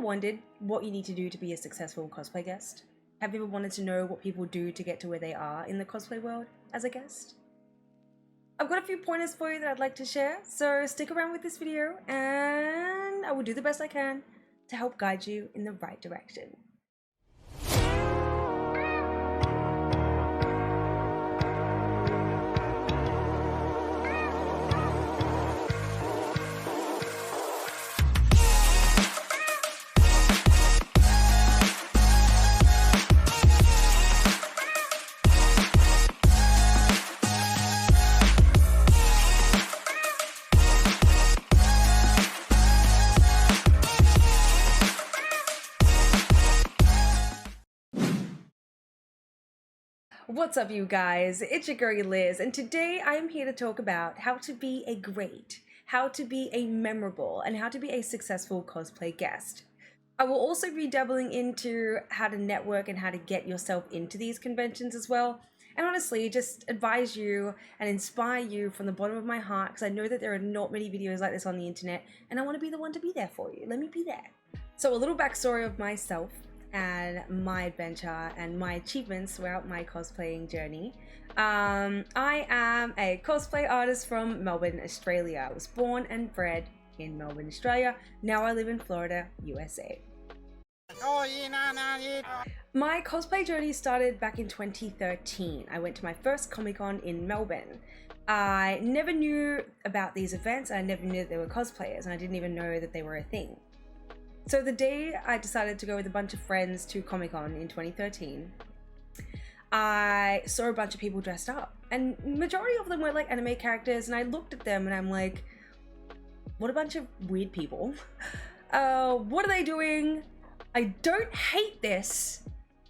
wondered what you need to do to be a successful cosplay guest? Have you ever wanted to know what people do to get to where they are in the cosplay world as a guest? I've got a few pointers for you that I'd like to share, so stick around with this video and I will do the best I can to help guide you in the right direction. What's up, you guys? It's your girl Yeliz, and today I am here to talk about how to be a great, how to be a memorable, and how to be a successful cosplay guest. I will also be dabbling into how to network and how to get yourself into these conventions as well. And honestly, just advise you and inspire you from the bottom of my heart, because I know that there are not many videos like this on the internet, and I want to be the one to be there for you. Let me be there. So a little backstory of myself and my adventure and my achievements throughout my cosplaying journey. I am a cosplay artist from Melbourne, Australia. I was born and bred in Melbourne, Australia. Now I live in Florida, USA. My cosplay journey started back in 2013. I went to my first Comic-Con in Melbourne. I never knew about these events. I never knew that there were cosplayers, and I didn't even know that they were a thing. So the day I decided to go with a bunch of friends to Comic-Con in 2013, I saw a bunch of people dressed up, and majority of them were like anime characters, and I looked at them and I'm like, what a bunch of weird people. What are they doing? I don't hate this.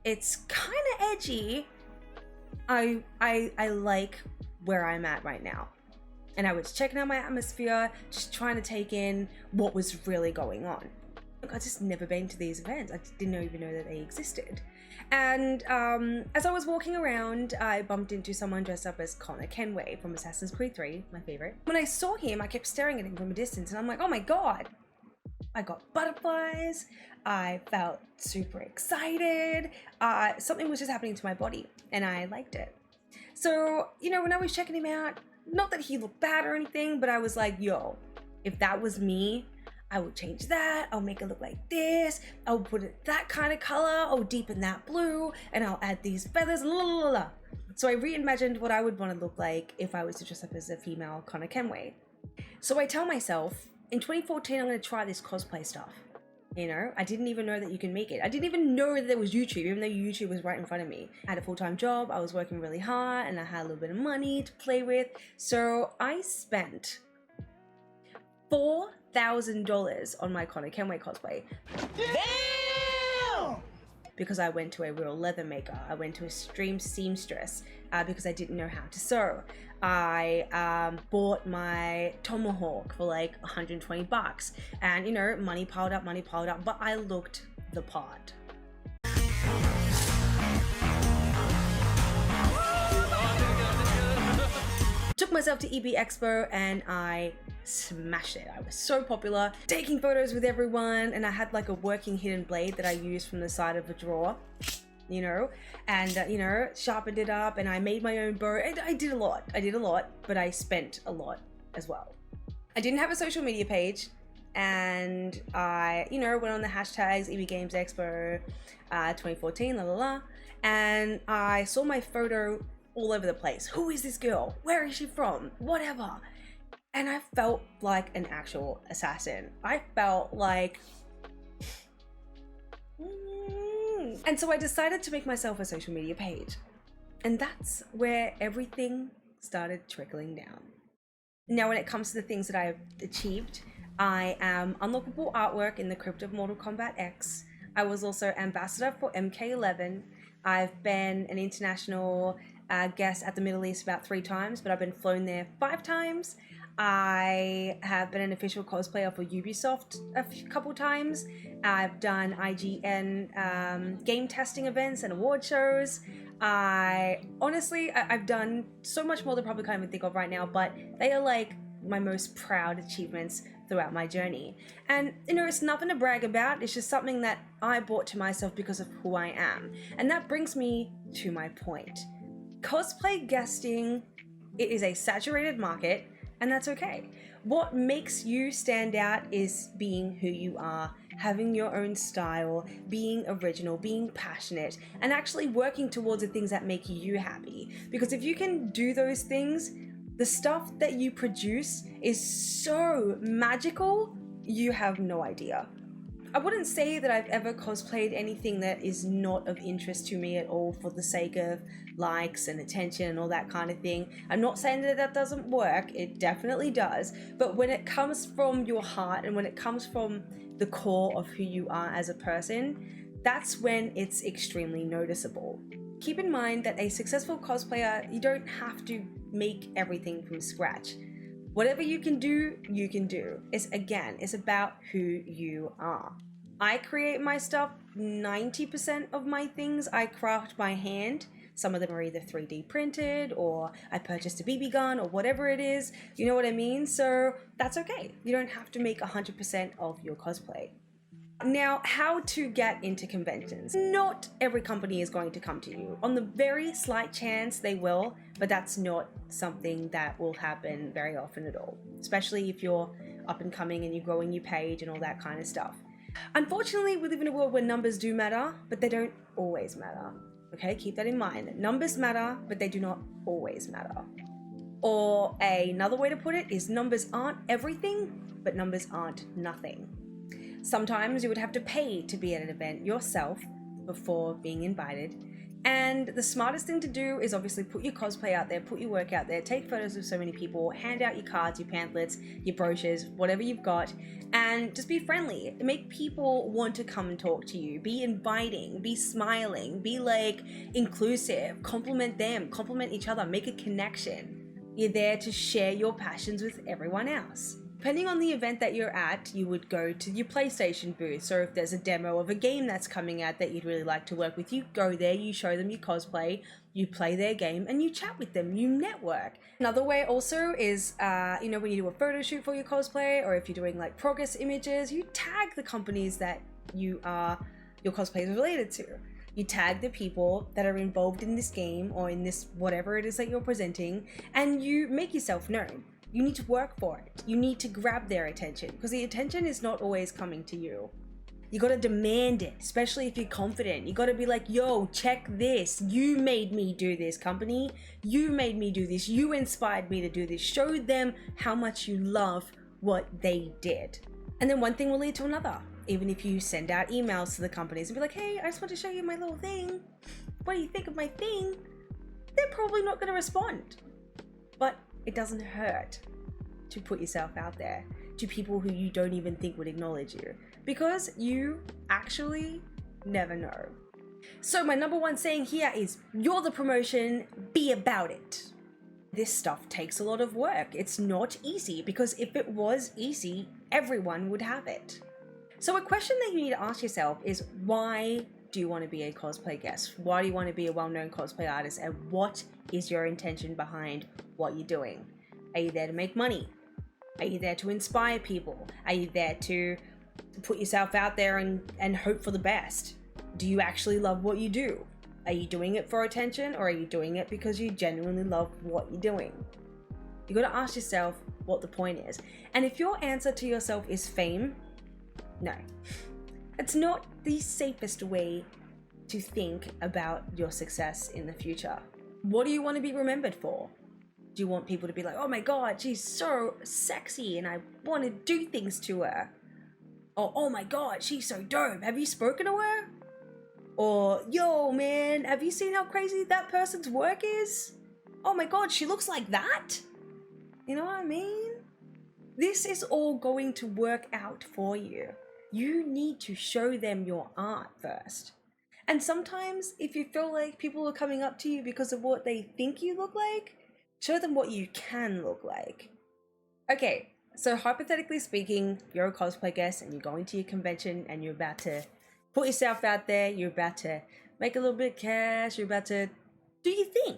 It's kind of edgy. I like where I'm at right now. And I was checking out my atmosphere, just trying to take in what was really going on. I just never been to these events. I didn't even know that they existed. And as I was walking around, I bumped into someone dressed up as Connor Kenway from Assassin's Creed 3, my favorite. When I saw him, I kept staring at him from a distance, and I'm like, oh my god. I got butterflies. I felt super excited. Something was just happening to my body, and I liked it. So, you know, when I was checking him out, not that he looked bad or anything, but I was like, yo, if that was me, I will change that, I'll make it look like this, I'll put it that kind of color, I'll deepen that blue, and I'll add these feathers, la la la la. So I reimagined what I would want to look like if I was to dress up as a female Connor Kenway. So I tell myself, in 2014 I'm going to try this cosplay stuff. You know, I didn't even know that you can make it. I didn't even know that there was YouTube, even though YouTube was right in front of me. I had a full-time job, I was working really hard, and I had a little bit of money to play with. So I spent $4,000 on my Connor Kenway cosplay. Damn! Because I went to a real leather maker. I went to a seamstress because I didn't know how to sew. I bought my tomahawk for like 120 bucks. And you know, money piled up, but I looked the part. Took myself to EB Expo and I smashed it. I was so popular, taking photos with everyone, and I had like a working hidden blade that I used from the side of a drawer, you know, and you know, sharpened it up, and I made my own bow. I did a lot, but I spent a lot as well. I didn't have a social media page, and I, you know, went on the hashtags EB Games Expo 2014, la la la, and I saw my photo all over the place. Who is this girl? Where is she from? Whatever. And I felt like an actual assassin. I felt like... And so I decided to make myself a social media page. And that's where everything started trickling down. Now, when it comes to the things that I've achieved, I am unlockable artwork in the Crypt of Mortal Kombat X. I was also ambassador for MK11. I've been an international guest at the Middle East about 3 times, but I've been flown there 5 times. I have been an official cosplayer for Ubisoft a couple times. I've done IGN game testing events and award shows. I've done so much more than I probably can't even think of right now, but they are like my most proud achievements throughout my journey. And you know, it's nothing to brag about, it's just something that I brought to myself because of who I am. And that brings me to my point. Cosplay guesting, it is a saturated market, and that's okay. What makes you stand out is being who you are, having your own style, being original, being passionate, and actually working towards the things that make you happy. Because if you can do those things, the stuff that you produce is so magical, you have no idea. I wouldn't say that I've ever cosplayed anything that is not of interest to me at all for the sake of likes and attention and all that kind of thing. I'm not saying that that doesn't work, it definitely does, but when it comes from your heart and when it comes from the core of who you are as a person, that's when it's extremely noticeable. Keep in mind that a successful cosplayer, you don't have to make everything from scratch. Whatever you can do, you can do. It's about who you are. I create my stuff, 90% of my things I craft by hand. Some of them are either 3D printed or I purchased a BB gun or whatever it is. You know what I mean? So that's okay. You don't have to make 100% of your cosplay. Now, how to get into conventions. Not every company is going to come to you. On the very slight chance they will, but that's not something that will happen very often at all, especially if you're up and coming and you're growing your page and all that kind of stuff. Unfortunately, we live in a world where numbers do matter, but they don't always matter. Okay, keep that in mind. Numbers matter, but they do not always matter. Or another way to put it is numbers aren't everything, but numbers aren't nothing. Sometimes you would have to pay to be at an event yourself before being invited. And the smartest thing to do is obviously put your cosplay out there, put your work out there, take photos of so many people, hand out your cards, your pamphlets, your brochures, whatever you've got, and just be friendly. Make people want to come and talk to you. Be inviting, be smiling, be like inclusive, compliment them, compliment each other, make a connection. You're there to share your passions with everyone else. Depending on the event that you're at, you would go to your PlayStation booth. So if there's a demo of a game that's coming out that you'd really like to work with, you go there, you show them your cosplay, you play their game, and you chat with them, you network. Another way also is, when you do a photo shoot for your cosplay, or if you're doing like progress images, you tag the companies that your cosplay is related to. You tag the people that are involved in this game or in this whatever it is that you're presenting, and you make yourself known. You need to work for it. You need to grab their attention because the attention is not always coming to you. You gotta demand it, especially if you're confident. You gotta be like, yo, check this. You made me do this, company. You made me do this. You inspired me to do this. Show them how much you love what they did. And then one thing will lead to another. Even if you send out emails to the companies and be like, hey, I just want to show you my little thing. What do you think of my thing? They're probably not gonna respond. But it doesn't hurt to put yourself out there to people who you don't even think would acknowledge you, because you actually never know. So my number one saying here is, you're the promotion, be about it. This stuff takes a lot of work. It's not easy, because if it was easy, everyone would have it. So a question that you need to ask yourself is, why do you want to be a cosplay guest? Why do you want to be a well-known cosplay artist? And what is your intention behind what you're doing? Are you there to make money? Are you there to inspire people? Are you there to put yourself out there and hope for the best? Do you actually love what you do? Are you doing it for attention, or are you doing it because you genuinely love what you're doing? You got to ask yourself what the point is. And if your answer to yourself is fame, no. It's not the safest way to think about your success in the future. What do you want to be remembered for? Do you want people to be like, oh my god, she's so sexy and I want to do things to her? Or, oh my god, she's so dope, have you spoken to her? Or, yo man, have you seen how crazy that person's work is? Oh my god, she looks like that? You know what I mean? This is all going to work out for you. You need to show them your art first. And sometimes if you feel like people are coming up to you because of what they think you look like, show them what you can look like. Okay, so hypothetically speaking, you're a cosplay guest and you're going to your convention and you're about to put yourself out there, you're about to make a little bit of cash, you're about to do your thing.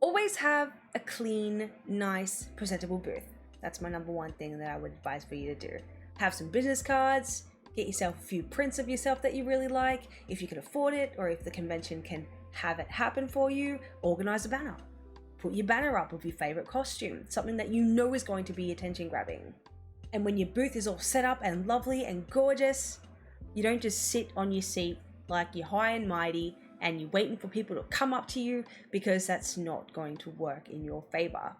Always have a clean, nice, presentable booth. That's my number one thing that I would advise for you to do. Have some business cards, get yourself a few prints of yourself that you really like, if you can afford it, or if the convention can have it happen for you, organize a banner. Put your banner up of your favorite costume, something that you know is going to be attention grabbing. And when your booth is all set up and lovely and gorgeous, you don't just sit on your seat like you're high and mighty and you're waiting for people to come up to you, because that's not going to work in your favor.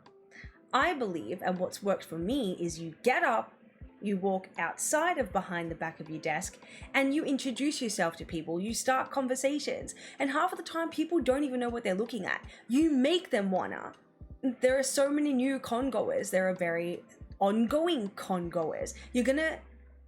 I believe, and what's worked for me, is you get up, you walk outside of behind the back of your desk, and you introduce yourself to people. You start conversations, and half of the time people don't even know what they're looking at. You make them wanna. There are so many new con goers. There are very ongoing con goers. You're gonna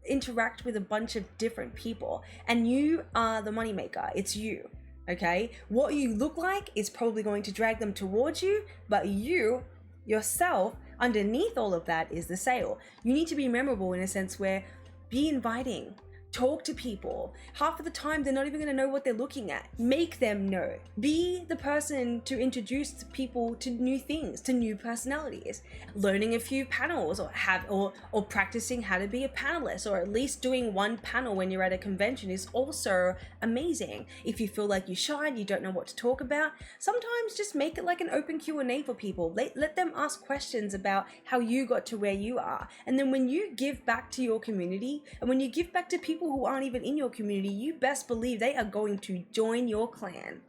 interact with a bunch of different people, and you are the moneymaker. It's you, okay? What you look like is probably going to drag them towards you, but you yourself, underneath all of that, is the sale. You need to be memorable in a sense where be inviting, talk to people. Half of the time they're not even going to know what they're looking at. Make them know. Be the person to introduce people to new things, to new personalities. Learning a few panels, or practicing how to be a panelist, or at least doing one panel when you're at a convention is also amazing. If you feel like you're shy and you don't know what to talk about, sometimes just make it like an open Q&A for people. Let them ask questions about how you got to where you are. And then when you give back to your community, and when you give back to people who aren't even in your community, you best believe they are going to join your clan.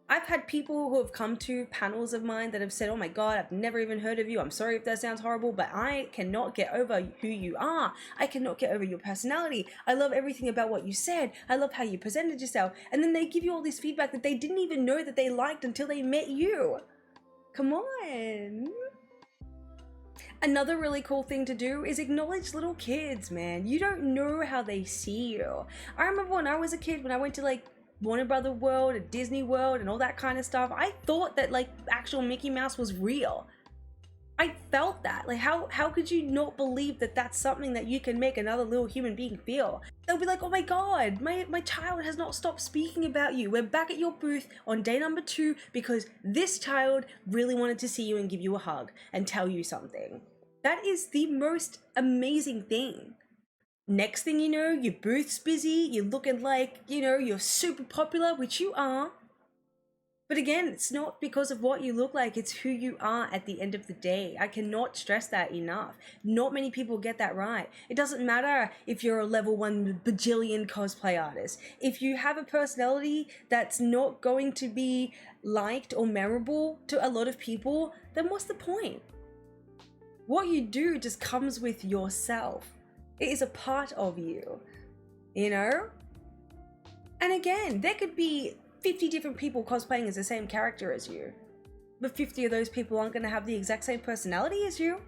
I've had people who have come to panels of mine that have said, oh my God, I've never even heard of you. I'm sorry if that sounds horrible, but I cannot get over who you are. I cannot get over your personality. I love everything about what you said. I love how you presented yourself. And then they give you all this feedback that they didn't even know that they liked until they met you. Come on. Another really cool thing to do is acknowledge little kids, man. You don't know how they see you. I remember when I was a kid, when I went to like Warner Brother World and Disney World and all that kind of stuff, I thought that like actual Mickey Mouse was real. I felt that. Like how could you not believe that that's something that you can make another little human being feel? They'll be like, oh my God, my child has not stopped speaking about you. We're back at your booth on day number 2 because this child really wanted to see you and give you a hug and tell you something. That is the most amazing thing. Next thing you know, your booth's busy, you're looking like, you're super popular, which you are. But again, it's not because of what you look like, it's who you are at the end of the day. I cannot stress that enough. Not many people get that right. It doesn't matter if you're a level 1 bajillion cosplay artist. If you have a personality that's not going to be liked or memorable to a lot of people, then what's the point? What you do just comes with yourself. It is a part of you, And again, there could be 50 different people cosplaying as the same character as you, but 50 of those people aren't going to have the exact same personality as you.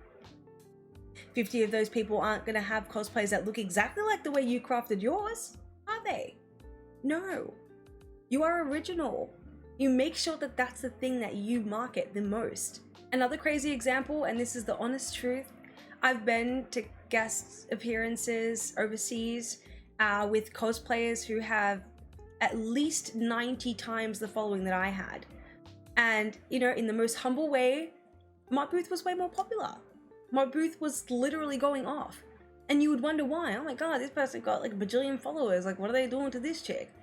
50 of those people aren't going to have cosplays that look exactly like the way you crafted yours, are they? No. You are original. You make sure that that's the thing that you market the most. Another crazy example, and this is the honest truth, I've been to guest appearances overseas with cosplayers who have at least 90 times the following that I had. And, in the most humble way, my booth was way more popular. My booth was literally going off. And you would wonder why. Oh my God, this person got like a bajillion followers. Like, what are they doing to this chick?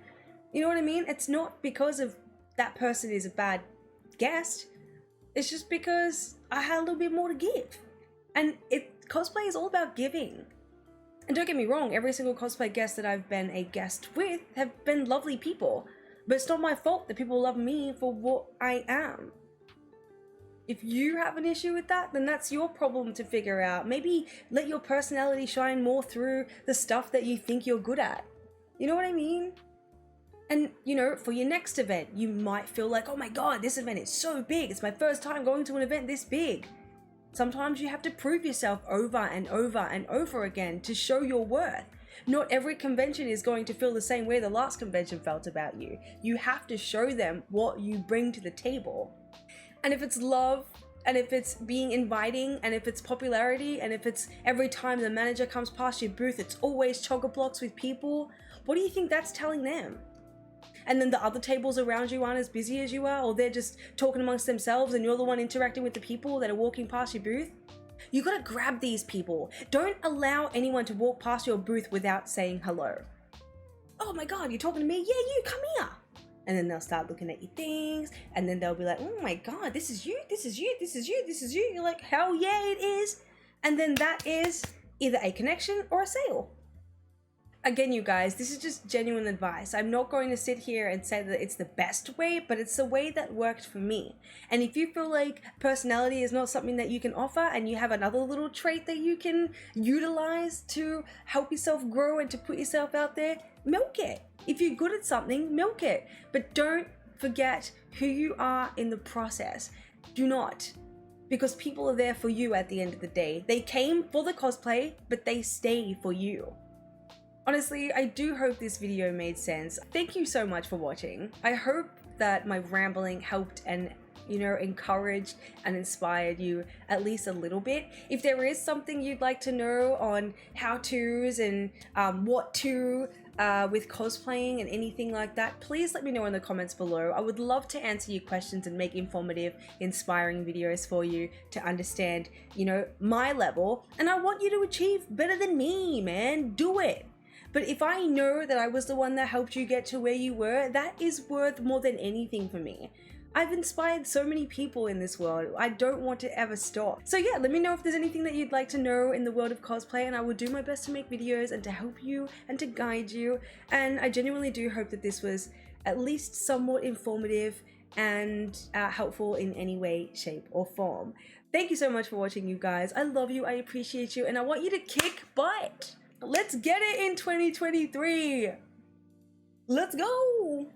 You know what I mean? It's not because of that person is a bad guest. It's just because I had a little bit more to give. And cosplay is all about giving. And don't get me wrong, every single cosplay guest that I've been a guest with have been lovely people. But it's not my fault that people love me for what I am. If you have an issue with that, then that's your problem to figure out. Maybe let your personality shine more through the stuff that you think you're good at. You know what I mean? And, for your next event, you might feel like, oh my God, this event is so big. It's my first time going to an event this big. Sometimes you have to prove yourself over and over and over again to show your worth. Not every convention is going to feel the same way the last convention felt about you. You have to show them what you bring to the table. And if it's love, and if it's being inviting, and if it's popularity, and if it's every time the manager comes past your booth, it's always chock-a-blocks with people, what do you think that's telling them? And then the other tables around you aren't as busy as you are, or they're just talking amongst themselves and you're the one interacting with the people that are walking past your booth? You gotta grab these people. Don't allow anyone to walk past your booth without saying hello. Oh my God, you're talking to me? Yeah, you, come here. And then they'll start looking at your things, and then they'll be like, oh my God, this is you, this is you, this is you, this is you. You're like, hell yeah, it is. And then that is either a connection or a sale. Again, you guys, this is just genuine advice. I'm not going to sit here and say that it's the best way, but it's the way that worked for me. And if you feel like personality is not something that you can offer and you have another little trait that you can utilize to help yourself grow and to put yourself out there, milk it. If you're good at something, milk it. But don't forget who you are in the process. Do not. Because people are there for you at the end of the day. They came for the cosplay, but they stay for you. Honestly, I do hope this video made sense. Thank you so much for watching. I hope that my rambling helped and, you know, encouraged and inspired you at least a little bit. If there is something you'd like to know on how-tos and what to with cosplaying and anything like that, please let me know in the comments below. I would love to answer your questions and make informative, inspiring videos for you to understand, you know, my level. And I want you to achieve better than me, man. Do it. But if I know that I was the one that helped you get to where you were, that is worth more than anything for me. I've inspired so many people in this world. I don't want to ever stop. So yeah, let me know if there's anything that you'd like to know in the world of cosplay, and I will do my best to make videos and to help you and to guide you. And I genuinely do hope that this was at least somewhat informative and helpful in any way, shape, or form. Thank you so much for watching, you guys. I love you, I appreciate you, and I want you to kick butt. Let's get it in 2023. Let's go.